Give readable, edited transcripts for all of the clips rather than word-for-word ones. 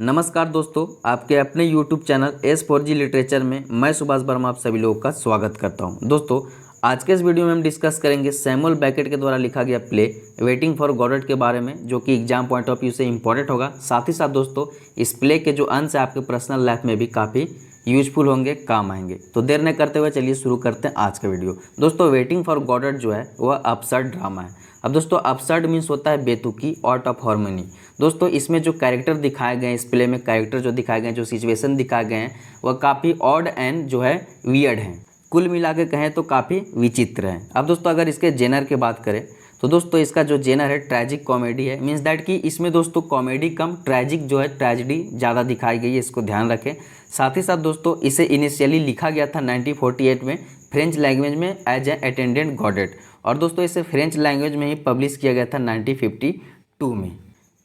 नमस्कार दोस्तों, आपके अपने YouTube चैनल S4G लिटरेचर में मैं सुभाष वर्मा आप सभी लोगों का स्वागत करता हूं। दोस्तों, आज के इस वीडियो में हम डिस्कस करेंगे सैमुअल बेकेट के द्वारा लिखा गया प्ले वेटिंग फॉर गॉडट के बारे में, जो कि एग्जाम पॉइंट ऑफ व्यू से इंपॉर्टेंट होगा। साथ ही साथ दोस्तों, इस प्ले के जो अंश है आपके पर्सनल लाइफ में भी काफ़ी यूजफुल होंगे, काम आएंगे। तो देर न करते हुए चलिए शुरू करते हैं आज का वीडियो। दोस्तों, वेटिंग फॉर गॉडट जो है वह अपसर्ड ड्रामा है। अब दोस्तों, अपसर्ड मीन्स होता है बेतुकी, आउट ऑफ हार्मनी। दोस्तों, इसमें जो कैरेक्टर दिखाए गए हैं, इस प्ले में कैरेक्टर जो दिखाए गए हैं, जो सिचुएशन दिखाए गए हैं, वह काफ़ी ऑड एंड जो है वियर्ड हैं। कुल मिला के कहें तो काफ़ी विचित्र हैं। अब दोस्तों, अगर इसके जेनर की बात करें तो दोस्तों इसका जो जेनर है ट्रैजिक कॉमेडी है। मीन्स दैट कि इसमें दोस्तों कॉमेडी कम ट्रैजिक जो है ट्रेजिडी ज़्यादा दिखाई गई है, इसको ध्यान रखें। साथ ही साथ दोस्तों, इसे इनिशियली लिखा गया था 1948 में फ्रेंच लैंग्वेज में एज ए अटेंडेंट गॉडेट, और दोस्तों इसे फ्रेंच लैंग्वेज में ही पब्लिश किया गया था 1952 में।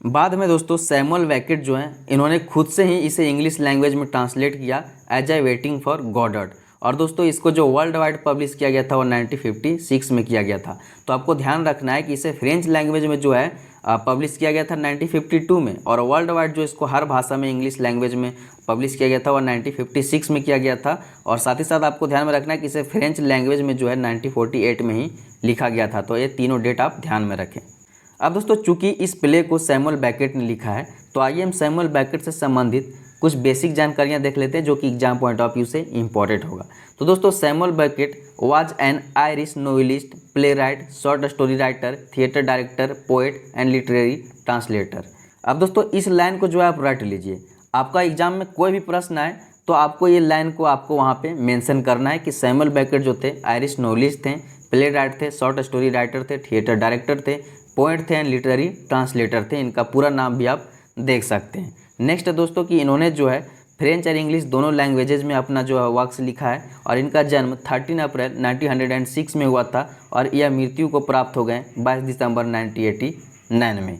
बाद में दोस्तों सैमुअल बेकेट जो है, इन्होंने खुद से ही इसे इंग्लिश लैंग्वेज में ट्रांसलेट किया एज ए वेटिंग फॉर गॉडट, और दोस्तों इसको जो वर्ल्ड वाइड पब्लिश किया गया था वो 1956 में किया गया था। तो आपको ध्यान रखना है कि इसे फ्रेंच लैंग्वेज में जो है पब्लिश किया गया था 1952 में, और वर्ल्ड वाइड जो इसको हर भाषा में इंग्लिश लैंग्वेज में पब्लिश किया गया था वो 1956 में किया गया था। और साथ ही साथ आपको ध्यान में रखना है कि इसे फ्रेंच लैंग्वेज में जो है 1948 में ही लिखा गया था। तो ये तीनों डेट आप ध्यान में रखें। अब दोस्तों, चूंकि इस प्ले को सैमुअल बेकेट ने लिखा है, तो आइए हम सैमुअल बेकेट से संबंधित कुछ बेसिक जानकारियां देख लेते हैं, जो कि एग्जाम पॉइंट ऑफ व्यू से इंपॉर्टेंट होगा। तो दोस्तों, Samuel Beckett was an Irish novelist, play right, short story writer, theatre director, poet and literary translator. अब दोस्तों, इस लाइन को जो है आप रट लीजिए। आपका एग्जाम में कोई भी प्रश्न आए तो आपको ये लाइन को आपको वहाँ पे मेंशन करना है कि सैमुअल बेकेट जो थे आयरिश नोवेलिस्ट थे, प्ले राइट थे, शॉर्ट स्टोरी राइटर थे, थिएटर डायरेक्टर थे, पोएट थे एंड लिटरेरी ट्रांसलेटर थे। इनका पूरा नाम भी आप देख सकते हैं। नेक्स्ट दोस्तों कि इन्होंने जो है फ्रेंच और इंग्लिश दोनों लैंग्वेजेज में अपना जो है वर्क्स लिखा है, और इनका जन्म 13 अप्रैल 1906 में हुआ था, और यह मृत्यु को प्राप्त हो गए 22 दिसंबर 1989 में।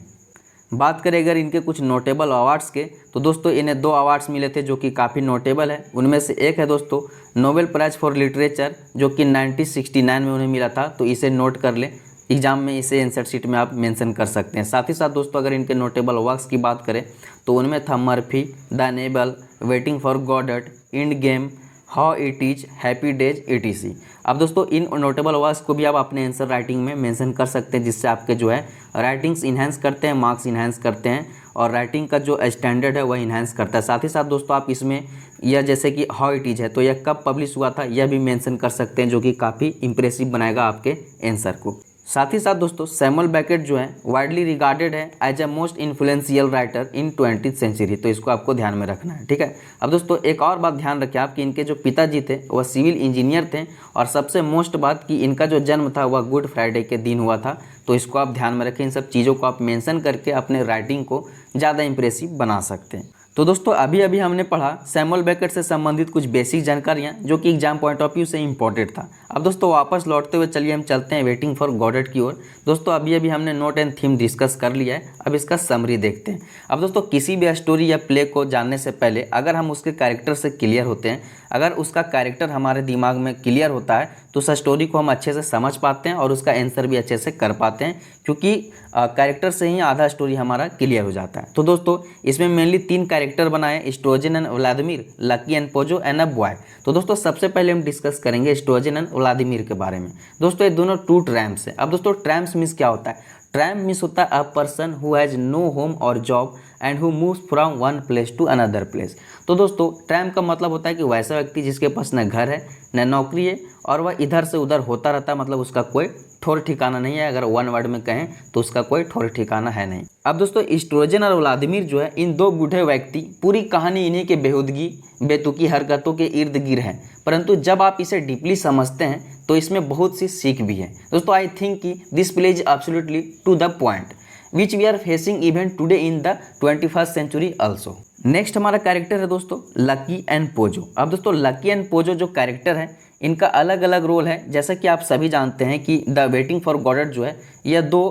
बात करें अगर इनके कुछ नोटेबल अवार्ड्स के, तो दोस्तों इन्हें 2 अवार्ड्स मिले थे जो कि काफ़ी नोटेबल है। उनमें से एक है दोस्तों नोबेल प्राइज़ फॉर लिटरेचर, जो कि 1969 में उन्हें मिला था। तो इसे नोट कर लें, एग्जाम में इसे आंसर शीट में आप मेंशन कर सकते हैं। साथ ही साथ दोस्तों, अगर इनके नोटेबल वर्क्स की बात करें तो उनमें था मर्फी, द नेबल, waiting for Godot, end game, how it is, happy days, etc। अब दोस्तों, इन नोटेबल वर्क्स को भी आप अपने आंसर राइटिंग में मेंशन कर सकते हैं, जिससे आपके जो है राइटिंग्स इन्हेंस करते हैं, मार्क्स इन्हेंस करते हैं, और राइटिंग का जो स्टैंडर्ड है वह इन्हेंस करता है। साथ ही साथ दोस्तों, आप इसमें यह जैसे कि हाउ इट इज है, तो यह कब पब्लिश हुआ था यह भी मेंशन कर सकते हैं, जो कि काफ़ी इंप्रेसिव बनाएगा आपके आंसर को। साथ ही साथ दोस्तों, सैमुअल बेकेट जो है वाइडली रिगार्डेड है as a most influential writer in 20th century. तो इसको आपको ध्यान में रखना है, ठीक है। अब दोस्तों, एक और बात ध्यान रखें आप कि इनके जो पिताजी थे वह सिविल इंजीनियर थे, और सबसे मोस्ट बात कि इनका जो जन्म था वह गुड फ्राइडे के दिन हुआ था। तो इसको आप ध्यान में रखें। इन सब चीज़ों को आप मेंशन करके अपने राइटिंग को ज़्यादा इंप्रेसिव बना सकते हैं। तो दोस्तों, अभी हमने पढ़ा सैमुअल बेकेट से संबंधित कुछ बेसिक जानकारियां, जो कि एग्जाम पॉइंट ऑफ व्यू से इंपॉर्टेंट था। अब दोस्तों, वापस लौटते हुए चलिए हम चलते हैं वेटिंग फॉर गॉडट की ओर। दोस्तों, अभी हमने नोट एंड थीम डिस्कस कर लिया है, अब इसका समरी देखते हैं। अब दोस्तों, किसी भी स्टोरी या प्ले को जानने से पहले अगर हम उसके कैरेक्टर से क्लियर होते हैं, अगर उसका कैरेक्टर हमारे दिमाग में क्लियर होता है, तो उस स्टोरी को हम अच्छे से समझ पाते हैं और उसका आंसर भी अच्छे से कर पाते हैं, क्योंकि कैरेक्टर से ही आधा स्टोरी हमारा क्लियर हो जाता है। तो दोस्तों, इसमें मेनली 3 कैरेक्टर बनाए, Estragon and Vladimir, Lucky and Pozzo and a boy. तो दोस्तों, सबसे पहले हम डिस्कस करेंगे एस्ट्रोजन एंड व्लादिमीर के बारे में। दोस्तों, ये दोनों 2 ट्रैम्प्स हैं। अब दोस्तों, ट्रैम्प्स मीन्स क्या होता है? ट्रैम्प मीन्स होता है a person who has no home और job and who moves from one place to another place. तो दोस्तों, ट्रैम्प का मतलब होता है कि वैसा व्यक्ति जिसके पास न घर है न नौकरी है, और वह इधर से उधर होता रहता है, मतलब उसका कोई ठौर ठिकाना नहीं है। अगर वन वर्ड में कहें तो उसका कोई ठौर ठिकाना है नहीं। अब दोस्तों, एस्ट्रोजन और व्लादिमीर जो है, इन 2 बूढ़े व्यक्ति, पूरी कहानी इन्हीं के बेहूदगी बेतुकी हरकतों के इर्द गिर्द है, परंतु जब आप इसे डीपली समझते हैं तो इसमें बहुत सी सीख भी है। दोस्तों, आई थिंक कि this play is absolutely to the point which we are facing even today in the 21st century also. Next हमारा कैरेक्टर है दोस्तों लकी एंड पोजो। अब दोस्तों, लकी एंड पोजो जो कैरेक्टर है, इनका अलग अलग रोल है। जैसा कि आप सभी जानते हैं कि द वेटिंग फॉर गॉडट जो है, यह 2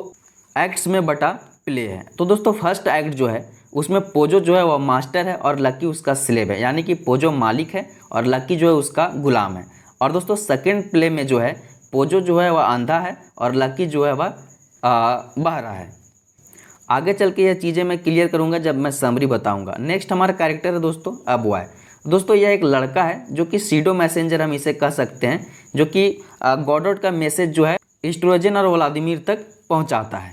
एक्ट्स में बटा प्ले है। तो दोस्तों, फर्स्ट एक्ट जो है उसमें पोजो जो है वह मास्टर है और लकी उसका स्लेव है, यानी कि पोजो मालिक है और लकी जो है उसका गुलाम है। और दोस्तों, सेकेंड प्ले में जो है पोजो जो है वह अंधा है और लकी जो है वह बहरा है। आगे चल के यह चीज़ें मैं क्लियर करूँगा जब मैं समरी बताऊँगा। नेक्स्ट हमारा कैरेक्टर है दोस्तों अबुआय। दोस्तों यह एक लड़का है जो कि सीडो मैसेंजर हम इसे कह सकते हैं, जो कि गॉडोट का मैसेज जो है स्ट्रोजन और व्लादिमीर तक पहुंचाता है।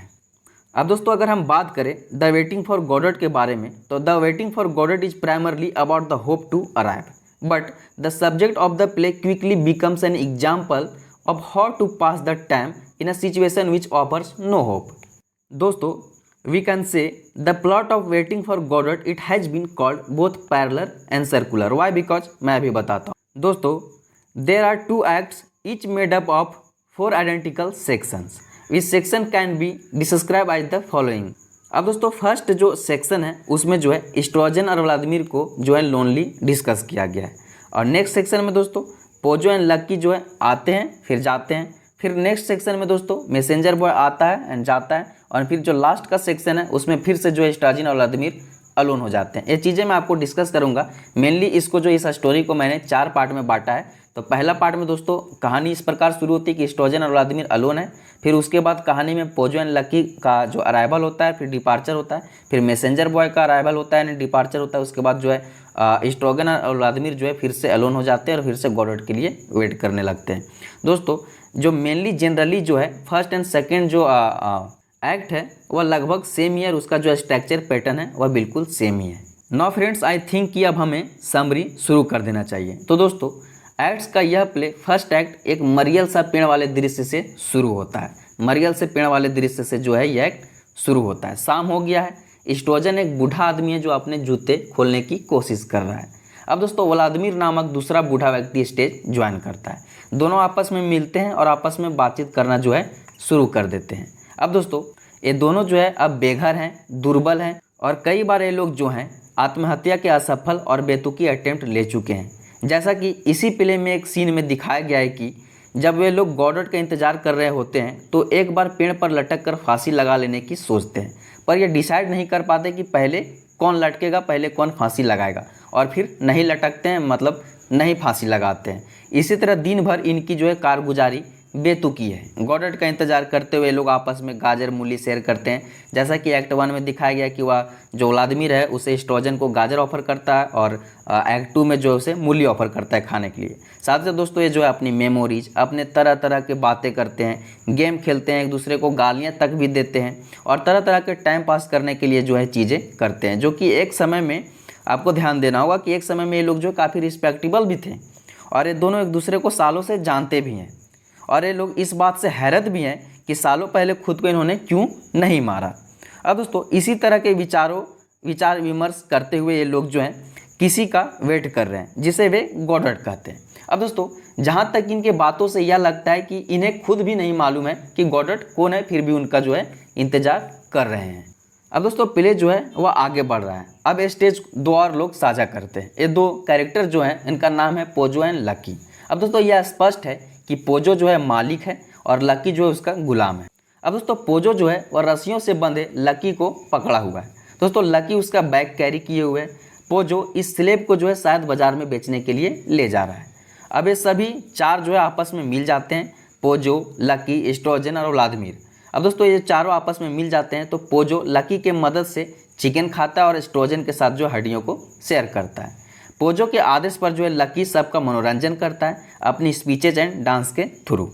अब दोस्तों अगर हम बात करें द वेटिंग फॉर गॉडोट के बारे में, तो the waiting for Godot is primarily about the hope to arrive, but the subject of the play quickly becomes an example of how to pass the time in a situation which offers no hope. दोस्तों we can say the plot of waiting for Godot it has been called both parallel and circular. Why? Because मैं अभी बताता हूँ। दोस्तों there are two acts each made up of 4 identical sections. Each section can be described as the following. अब दोस्तों first जो section है उसमें जो है स्ट्रोजन और व्लादिमीर को जो है लोनली डिस्कस किया गया है, और नेक्स्ट सेक्शन में दोस्तों पोजो एंड लकी जो है आते हैं फिर जाते हैं। फिर नेक्स्ट सेक्शन में दोस्तों मैसेंजर बॉय आता है एंड जाता है, और फिर जो लास्ट का सेक्शन है उसमें फिर से जो है स्ट्रोजन और व्लादिमीर अलोन हो जाते हैं। ये चीज़ें मैं आपको डिस्कस करूंगा। मेनली इसको जो इस स्टोरी को मैंने 4 पार्ट में बांटा है। तो पहला पार्ट में दोस्तों कहानी इस प्रकार शुरू होती है कि स्ट्रोजन और व्लादिमीर अलोन है, फिर उसके बाद कहानी में पोजो एंड लकी का जो अराइवल होता है, फिर डिपार्चर होता है, फिर मैसेंजर बॉय का अराइवल होता है एंड डिपार्चर होता है। उसके बाद जो है स्ट्रोजन और व्लादिमीर जो है फिर से अलोन हो जाते हैं और फिर से गॉडोट के लिए वेट करने लगते हैं। दोस्तों जो मेनली जनरली जो है फर्स्ट एंड सेकेंड जो एक्ट है वह लगभग सेम ही है, उसका जो स्ट्रक्चर पैटर्न है वह बिल्कुल सेम ही है। नाउ फ्रेंड्स आई थिंक कि अब हमें समरी शुरू कर देना चाहिए। तो दोस्तों एक्ट्स का यह प्ले फर्स्ट एक्ट एक मरियल सा पेड़ वाले दृश्य से शुरू होता है। मरियल से पेड़ वाले दृश्य से जो है यह एक्ट शुरू होता है। शाम हो गया है, स्ट्रोजन एक बूढ़ा आदमी है जो अपने जूते खोलने की कोशिश कर रहा है। अब दोस्तों व्लादिमीर नामक दूसरा बूढ़ा व्यक्ति स्टेज ज्वाइन करता है। दोनों आपस में मिलते हैं और आपस में बातचीत करना जो है शुरू कर देते हैं। अब दोस्तों ये दोनों जो है अब बेघर हैं, दुर्बल हैं, और कई बार ये लोग जो हैं आत्महत्या के असफल और बेतुकी अटेम्प्ट ले चुके हैं। जैसा कि इसी प्ले में एक सीन में दिखाया गया है कि जब वे लोग गॉडोट का इंतजार कर रहे होते हैं तो एक बार पेड़ पर लटक कर फांसी लगा लेने की सोचते हैं, पर ये डिसाइड नहीं कर पाते कि पहले कौन लटकेगा, पहले कौन फांसी लगाएगा, और फिर नहीं लटकते हैं, मतलब नहीं फांसी लगाते हैं। इसी तरह दिन भर इनकी जो है कारगुजारी बेतुकी है। गॉडोट का इंतजार करते हुए लोग आपस में गाजर मूली शेयर करते हैं। जैसा कि एक्ट 1 में दिखाया गया कि वह जो व्लादिमीर है उसे स्ट्रोजन को गाजर ऑफर करता है, और एक्ट 2 में जो उसे मूली ऑफर करता है खाने के लिए। साथ ही दोस्तों ये जो है अपनी मेमोरीज, अपने तरह तरह के बातें करते हैं, गेम खेलते हैं, एक दूसरे को गालियाँ तक भी देते हैं, और तरह तरह के टाइम पास करने के लिए जो है चीज़ें करते हैं। जो कि एक समय में आपको ध्यान देना होगा कि एक समय में ये लोग जो काफ़ी रिस्पेक्टेबल भी थे, और ये दोनों एक दूसरे को सालों से जानते भी हैं, और ये लोग इस बात से हैरत भी हैं कि सालों पहले खुद को इन्होंने क्यों नहीं मारा। अब दोस्तों इसी तरह के विचार विमर्श करते हुए ये लोग जो हैं किसी का वेट कर रहे हैं जिसे वे गॉडोट कहते हैं। अब दोस्तों जहाँ तक इनके बातों से यह लगता है कि इन्हें खुद भी नहीं मालूम है कि गॉडोट कौन है, फिर भी उनका जो है इंतजार कर रहे हैं। अब दोस्तों प्ले जो है वह आगे बढ़ रहा है। अब स्टेज 2 और लोग साझा करते हैं। ये 2 कैरेक्टर जो हैं इनका नाम है पोजो एंड लकी। अब दोस्तों यह स्पष्ट है कि पोजो जो है मालिक है और लकी जो है उसका गुलाम है। अब दोस्तों पोजो जो है वह रस्सियों से बंधे लकी को पकड़ा हुआ है। दोस्तों लकी उसका बैग कैरी किए हुए है। पोजो इस स्लेब को जो है शायद बाजार में बेचने के लिए ले जा रहा है। अब ये सभी 4 जो है आपस में मिल जाते हैं, पोजो, लकी, स्ट्रोजन और व्लादिमीर। अब दोस्तों ये चारों आपस में मिल जाते हैं तो पोजो लकी के मदद से चिकन खाता है और स्ट्रोजन के साथ जो हड्डियों को शेयर करता है। पोजो के आदेश पर जो है लकी सबका मनोरंजन करता है अपनी स्पीचेज एंड डांस के थ्रू।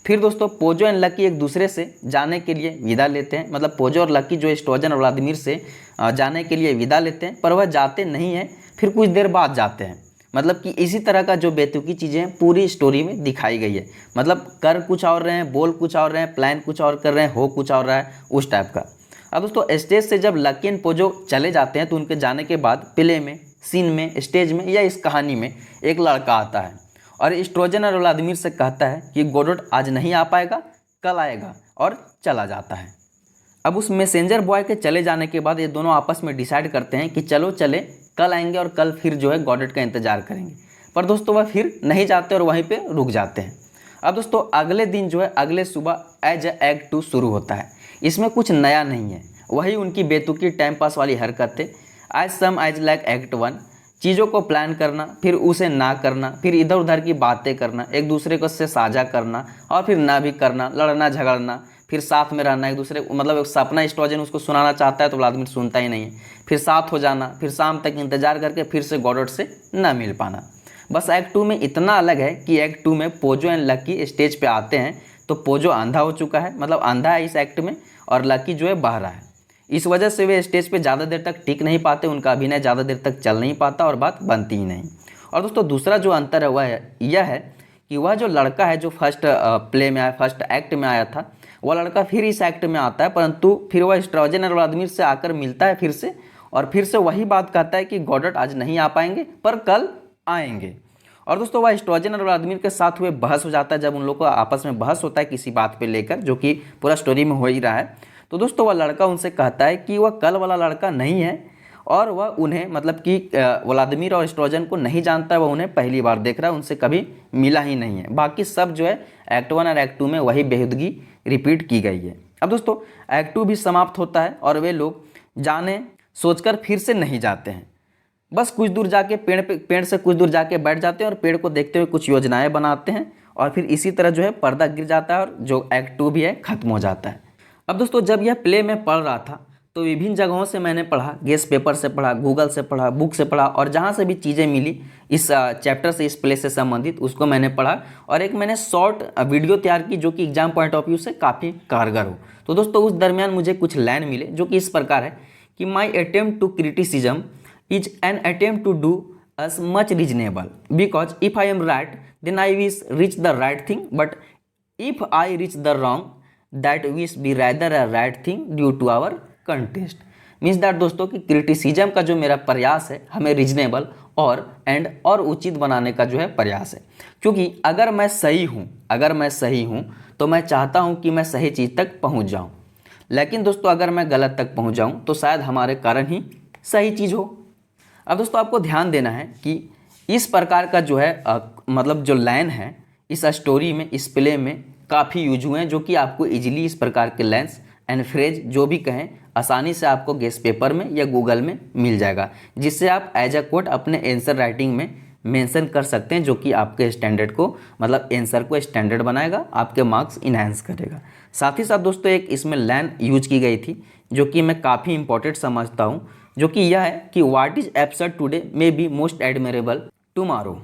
फिर दोस्तों पोजो एंड लकी एक दूसरे से जाने के लिए विदा लेते हैं, मतलब पोजो और लकी जो स्ट्रोजन और व्लादिमीर से जाने के लिए विदा लेते हैं, पर वह जाते नहीं हैं, फिर कुछ देर बाद जाते हैं। मतलब कि इसी तरह का जो बेतुकी चीज़ें पूरी स्टोरी में दिखाई गई है, मतलब कर कुछ और रहे हैं, बोल कुछ और रहे हैं, प्लान कुछ और कर रहे हैं, हो कुछ और रहा है, उस टाइप का। अब दोस्तों स्टेज से जब लकी एंड पोजो चले जाते हैं तो उनके जाने के बाद प्ले में, सीन में, स्टेज में या इस कहानी में एक लड़का आता है और स्ट्रोजन और व्लादिमीर से कहता है कि गॉडोट आज नहीं आ पाएगा, कल आएगा, और चला जाता है। अब उस मैसेंजर बॉय के चले जाने के बाद ये दोनों आपस में डिसाइड करते हैं कि चलो चले, कल आएंगे और कल फिर जो है गॉडोट का इंतजार करेंगे। पर दोस्तों वह फिर नहीं जाते और वहीं पे रुक जाते हैं। अब दोस्तों अगले दिन जो है अगले सुबह एज एक्ट 2 शुरू होता है। इसमें कुछ नया नहीं है, वही उनकी बेतुकी टाइम पास वाली हरकतें एज सम एज लाइक एक्ट 1, चीज़ों को प्लान करना, फिर उसे ना करना, फिर इधर उधर की बातें करना, एक दूसरे को से साझा करना और फिर ना भी करना, लड़ना झगड़ना, फिर साथ में रहना, एक दूसरे मतलब एक सपना एस्ट्रोजन उसको सुनाना चाहता है तो व्लादिमीर सुनता ही नहीं है, फिर साथ हो जाना, फिर शाम तक इंतजार करके फिर से गॉडॉट से ना मिल पाना। बस एक्ट 2 में इतना अलग है कि एक्ट 2 में पोजो एंड लकी स्टेज पे आते हैं तो पोजो अंधा हो चुका है, मतलब अंधा है इस एक्ट में, और लकी जो है बह रहा है। इस वजह से वे स्टेज पे ज़्यादा देर तक टिक नहीं पाते, उनका अभिनय ज़्यादा देर तक चल नहीं पाता और बात बनती ही नहीं। और दोस्तों दूसरा जो अंतर है वह यह है कि वह जो लड़का है जो फर्स्ट प्ले में आया, फर्स्ट एक्ट में आया था, वह लड़का फिर इस एक्ट में आता है, परंतु फिर वह एस्ट्रोजन और व्लादिमीर से आकर मिलता है फिर से, और फिर से वही बात कहता है कि गॉडॉट आज नहीं आ पाएंगे पर कल आएंगे। और दोस्तों वह एस्ट्रोजन और व्लादिमीर के साथ हुए बहस हो जाता है, जब उन लोगों को आपस में बहस होता है किसी बात पे लेकर, जो कि पूरा स्टोरी में हो ही रहा है। तो दोस्तों वह लड़का उनसे कहता है कि वह कल वाला लड़का नहीं है और वह उन्हें मतलब कि व्लादिमीर और एस्ट्रोजन को नहीं जानता है, वह उन्हें पहली बार देख रहा है, उनसे कभी मिला ही नहीं है। बाकी सब जो है एक्ट 1 और एक्ट 2 में वही बेहूदगी रिपीट की गई है। अब दोस्तों एक्ट 2 भी समाप्त होता है और वे लोग जाने सोचकर फिर से नहीं जाते हैं, बस कुछ दूर जाके पेड़ से कुछ दूर जाके बैठ जाते हैं और पेड़ को देखते हुए कुछ योजनाएं बनाते हैं, और फिर इसी तरह जो है पर्दा गिर जाता है और जो एक्ट 2 भी है खत्म हो जाता है। अब दोस्तों जब यह प्ले में पढ़ रहा था तो विभिन्न जगहों से मैंने पढ़ा, गेस्ट पेपर से पढ़ा, गूगल से पढ़ा, बुक से पढ़ा, और जहाँ से भी चीज़ें मिली इस चैप्टर से, इस प्ले से संबंधित, उसको मैंने पढ़ा और एक मैंने शॉर्ट वीडियो तैयार की जो कि एग्जाम पॉइंट ऑफ व्यू से काफ़ी कारगर हो। तो दोस्तों उस दरमियान मुझे कुछ लाइन मिले जो कि इस प्रकार है कि my attempt to criticism is an attempt to do as much reasonable, because if I am right then I wish reach the right thing, but if I reach the wrong that wish be rather a right thing due to our contest। Means that दोस्तों कि criticism का जो मेरा प्रयास है हमें reasonable और उचित बनाने का जो है प्रयास है, क्योंकि अगर मैं सही हूँ तो मैं चाहता हूँ कि मैं सही चीज़ तक पहुँच जाऊँ, लेकिन दोस्तों अगर मैं गलत तक पहुँच जाऊँ तो शायद हमारे कारण ही सही चीज़ हो। अब दोस्तों आपको ध्यान देना है कि इस प्रकार का जो है मतलब जो लाइन है इस स्टोरी में, इस प्ले में काफ़ी यूज हुए हैं, जो कि आपको इजीली इस प्रकार के लाइन्स एंड फ्रेज जो भी कहें आसानी से आपको गेस्ट पेपर में या गूगल में मिल जाएगा, जिससे आप एज अ कोट अपने आंसर राइटिंग में मेंशन कर सकते हैं, जो कि आपके स्टैंडर्ड को मतलब आंसर को स्टैंडर्ड बनाएगा, आपके मार्क्स इन्हांस करेगा। साथ ही साथ दोस्तों एक इसमें लाइन यूज की गई थी जो कि मैं काफ़ी इंपॉर्टेंट समझता हूँ, जो कि यह है कि what is absurd today may be most admirable tomorrow.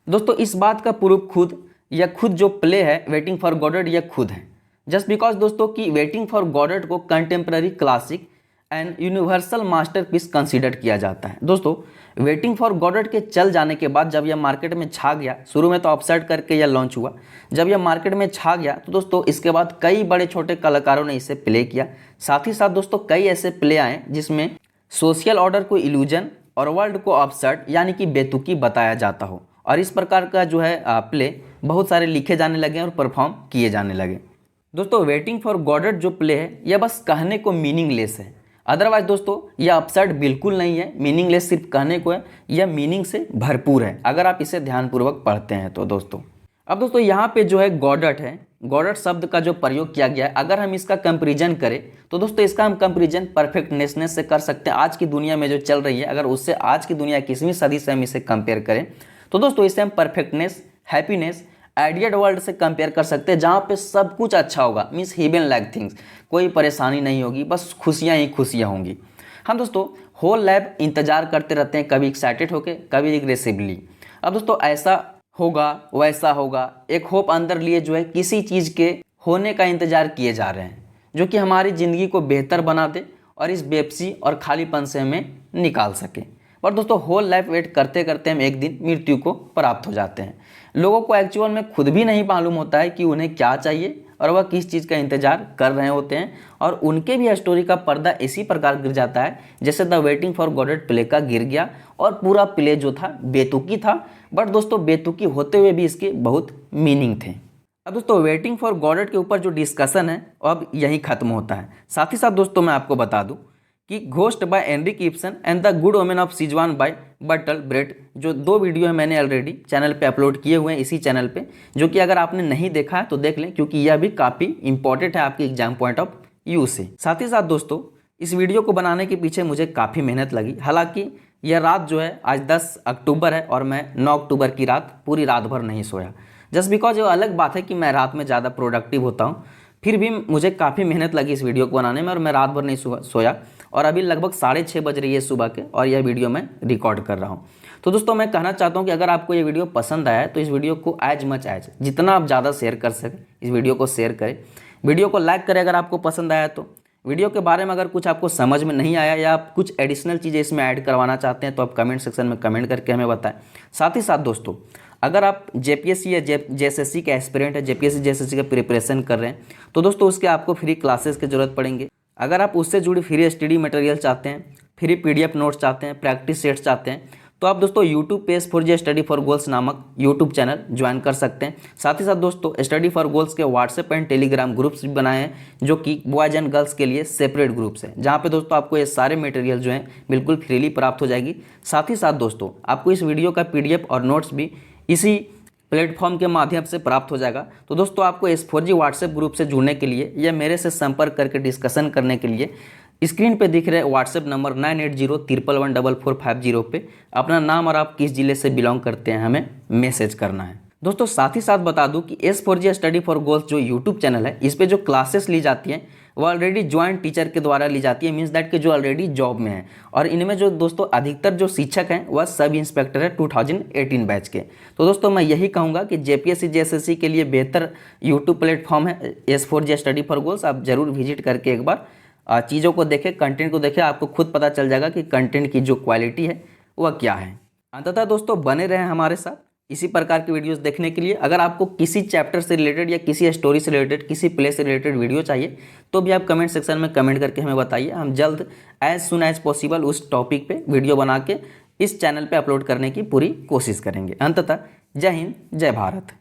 दोस्तों इस बात का प्रूफ खुद जो प्ले है वेटिंग फॉर गॉडॉट यह खुद है, जस्ट बिकॉज दोस्तों कि वेटिंग फॉर गॉडॉट को contemporary classic and universal masterpiece consider किया जाता है। दोस्तों वेटिंग फॉर गॉडॉट के चल जाने के बाद जब यह मार्केट में छा गया, शुरू में तो अपसेट करके यह लॉन्च हुआ, जब यह मार्केट में छा गया तो दोस्तों इसके बाद कई बड़े छोटे कलाकारों ने इसे प्ले किया। साथ ही साथ दोस्तों कई ऐसे प्ले आए जिसमें सोशल ऑर्डर को इल्यूजन और वर्ल्ड को अपसेट यानी कि बेतुकी बताया जाता हो, और इस प्रकार का जो है प्ले बहुत सारे लिखे जाने लगे और परफॉर्म किए जाने लगे। दोस्तों वेटिंग फॉर गॉडॉट जो प्ले है यह बस कहने को मीनिंगलेस है, अदरवाइज दोस्तों यह अपसेट बिल्कुल नहीं है, मीनिंगलेस सिर्फ कहने को है, यह मीनिंग से भरपूर है अगर आप इसे ध्यानपूर्वक पढ़ते हैं तो दोस्तों। अब दोस्तों यहाँ पे जो है गॉडॉट है, गॉडॉट शब्द का जो प्रयोग किया गया है, अगर हम इसका कंपैरिजन करें तो दोस्तों इसका हम कंपैरिजन परफेक्टनेस से कर सकते हैं। आज की दुनिया में जो चल रही है अगर उससे आज की दुनिया 21वीं सदी से हम इसे कंपेयर करें तो दोस्तों इसे हम परफेक्टनेस, हैप्पीनेस, आइडियल वर्ल्ड से कंपेयर कर सकते हैं, जहाँ पे सब कुछ अच्छा होगा, मीन्स हेवन लाइक थिंग्स, कोई परेशानी नहीं होगी, बस खुशियाँ ही खुशियाँ होंगी। हम दोस्तों होल लाइफ इंतजार करते रहते हैं, कभी एक्साइटेड होके कभी एग्रेसिवली। अब दोस्तों ऐसा होगा वैसा होगा, एक होप अंदर लिए जो है किसी चीज़ के होने का इंतजार किए जा रहे हैं जो कि हमारी ज़िंदगी को बेहतर बना दे और इस बेबसी और खालीपन से हमें निकाल सके। पर दोस्तों होल लाइफ वेट करते करते हम एक दिन मृत्यु को प्राप्त हो जाते हैं। लोगों को एक्चुअल में खुद भी नहीं मालूम होता है कि उन्हें क्या चाहिए और वह किस चीज़ का इंतजार कर रहे होते हैं, और उनके भी स्टोरी का पर्दा इसी प्रकार गिर जाता है जैसे द वेटिंग फॉर गॉडॉट प्ले का गिर गया, और पूरा प्ले जो था बेतुकी था, बट दोस्तों बेतुकी होते हुए भी इसके बहुत मीनिंग थे। अब दोस्तों वेटिंग फॉर गॉडॉट के ऊपर जो डिस्कशन है अब यही खत्म होता है। साथ ही साथ दोस्तों मैं आपको बता दूं कि ghost by Henrik Ibsen and the good woman of Setzuan by Bertolt Brecht, जो 2 वीडियो है मैंने ऑलरेडी चैनल पे अपलोड किए हुए हैं इसी चैनल पे, जो कि अगर आपने नहीं देखा है तो देख लें, क्योंकि यह भी काफ़ी इंपॉर्टेंट है आपके एग्जाम पॉइंट ऑफ व्यू से। साथ ही साथ दोस्तों इस वीडियो को बनाने के पीछे मुझे काफ़ी मेहनत लगी, हालांकि यह रात जो है आज 10 अक्टूबर है और मैं 9 अक्टूबर की रात पूरी रात भर नहीं सोया, जस्ट बिकॉज ये अलग बात है कि मैं रात में ज़्यादा प्रोडक्टिव होता हूँ, फिर भी मुझे काफ़ी मेहनत लगी इस वीडियो को बनाने में और मैं रात भर नहीं सोया और अभी लगभग 6:30 बज रही है सुबह के और यह वीडियो मैं रिकॉर्ड कर रहा हूँ। तो दोस्तों मैं कहना चाहता हूँ कि अगर आपको ये वीडियो पसंद आया है तो इस वीडियो को एज मच एज जितना आप ज़्यादा शेयर कर सकें इस वीडियो को शेयर करें, वीडियो को लाइक करें अगर आपको पसंद आया तो। वीडियो के बारे में अगर कुछ आपको समझ में नहीं आया या आप कुछ एडिशनल चीज़ें इसमें ऐड करवाना चाहते हैं तो आप कमेंट सेक्शन में कमेंट करके हमें बताएं। साथ ही साथ दोस्तों अगर आप जेपीएससी या जेएसएससी के एस्पिरेंट है, जेपीएससी जेएसएससी का प्रिपरेशन कर रहे हैं तो दोस्तों उसके आपको फ्री क्लासेस की ज़रूरत पड़ेंगे। अगर आप उससे जुड़ी फ्री स्टडी मटेरियल चाहते हैं, फ्री पीडीएफ नोट्स चाहते हैं, प्रैक्टिस सेट्स चाहते हैं तो आप दोस्तों यूट्यूब पे S4G स्टडी फॉर गोल्स नामक यूट्यूब चैनल ज्वाइन कर सकते हैं। साथ ही साथ दोस्तों स्टडी फॉर गोल्स के व्हाट्सएप एंड टेलीग्राम ग्रुप्स भी बनाए हैं जो कि बॉयज़ एंड गर्ल्स के लिए सेपरेट ग्रुप्स हैं, जहाँ पे दोस्तों आपको ये सारे मटेरियल जो हैं बिल्कुल फ्रीली प्राप्त हो जाएगी। साथ ही साथ दोस्तों आपको इस वीडियो का PDF और नोट्स भी इसी प्लेटफॉर्म के माध्यम से प्राप्त हो जाएगा। तो दोस्तों आपको S4G व्हाट्सएप ग्रुप से जुड़ने के लिए या मेरे से संपर्क करके डिस्कशन करने के लिए स्क्रीन पे दिख रहे व्हाट्सएप नंबर 9801114450 पे अपना नाम और आप किस जिले से बिलोंग करते हैं हमें मैसेज करना है। दोस्तों साथ ही साथ बता दूं कि S4G स्टडी फॉर गोल्स जो यूट्यूब चैनल है इस पे जो क्लासेस ली जाती हैं वो ऑलरेडी ज्वाइंट टीचर के द्वारा ली जाती है, मीन्स दैट के जो ऑलरेडी जॉब में है। और इनमें जो दोस्तों अधिकतर जो शिक्षक हैं वह सब इंस्पेक्टर है 2018 बैच के। तो दोस्तों मैं यही कहूँगा कि जेपीएससी जेएसएससी के लिए बेहतर यूट्यूब प्लेटफॉर्म है S4G स्टडी फॉर गोल्स। आप जरूर विजिट करके एक बार चीज़ों को देखें, कंटेंट को देखें, आपको खुद पता चल जाएगा कि कंटेंट की जो क्वालिटी है वह क्या है। अंततः दोस्तों बने रहें हमारे साथ इसी प्रकार की वीडियोस देखने के लिए। अगर आपको किसी चैप्टर से रिलेटेड या किसी स्टोरी से रिलेटेड, किसी प्ले से रिलेटेड वीडियो चाहिए तो भी आप कमेंट सेक्शन में कमेंट करके हमें बताइए। हम जल्द एज सुन एज पॉसिबल उस टॉपिक पे वीडियो बना के इस चैनल पे अपलोड करने की पूरी कोशिश करेंगे। अंततः जय हिंद, जय भारत।